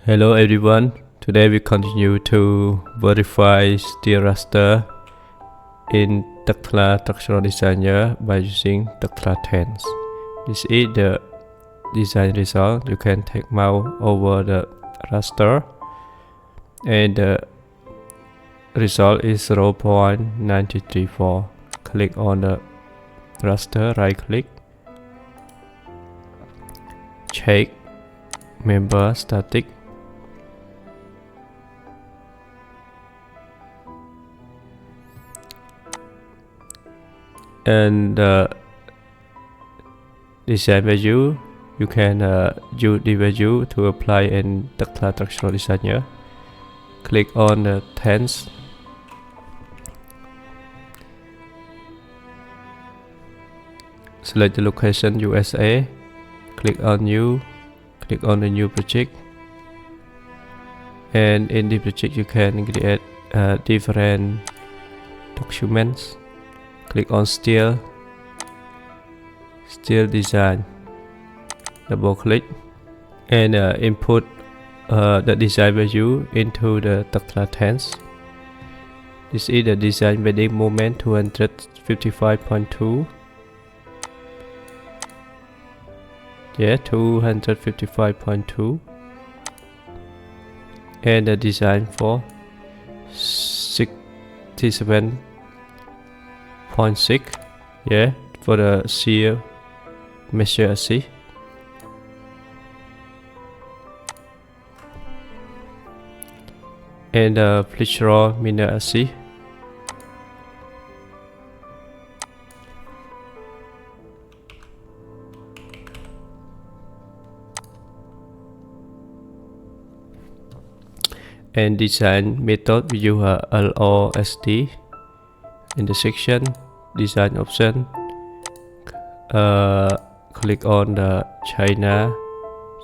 Hello everyone, today we continue to verify steel raster in Tekla Structural Designer by using Tekla Tedds. This is the design result. You can take mouse over the raster and the result is 0.934. Click on the raster, right click, check member static, and design value. You can use the value to apply in Tekla Structural Designer. Click on the Tens. Select the location USA. Click on New. Click on the new project. And in the project you can create different documents. Click on steel design, double click and input the design value into the Tekla Tedds. This is the design bending moment 255.2. Yeah, 255.2, and the design for 67.6. yeah, for the shear measure AISC. And the flexural minor AISC. And design method we use LOSD. In the section design option, click on the China,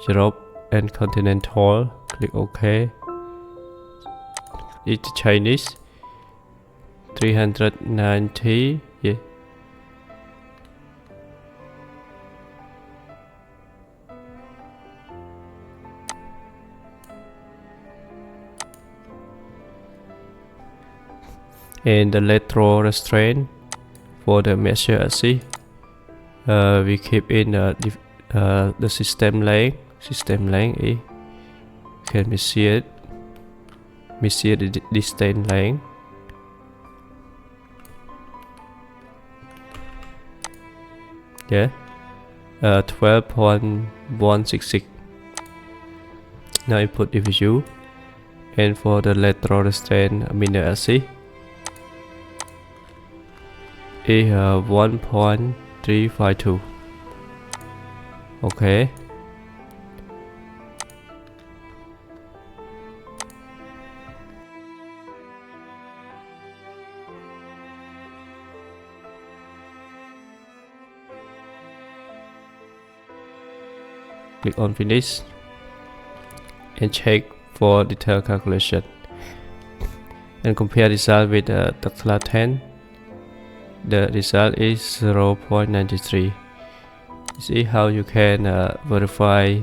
Europe and Continental. Click OK. It's Chinese 390. Yeah. And the electro restraint for the measure AISC, we keep in the system length. System length is can measure the distance length. Yeah, 12.166. Now I put the value, and for the electro restraint minor AISC is 1.352. Okay. Click on finish and check for detailed calculation and compare result with the Tekla Tedds. The result is 0.93. This is how you can verify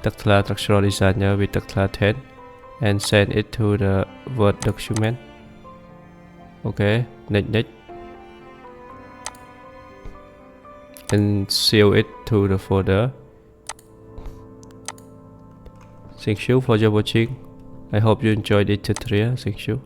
Tekla Structural Designer with Tekla Tedds and send it to the Word document. Okay, next. And save it to the folder. Thank you for your watching. I hope you enjoyed this tutorial. Thank you.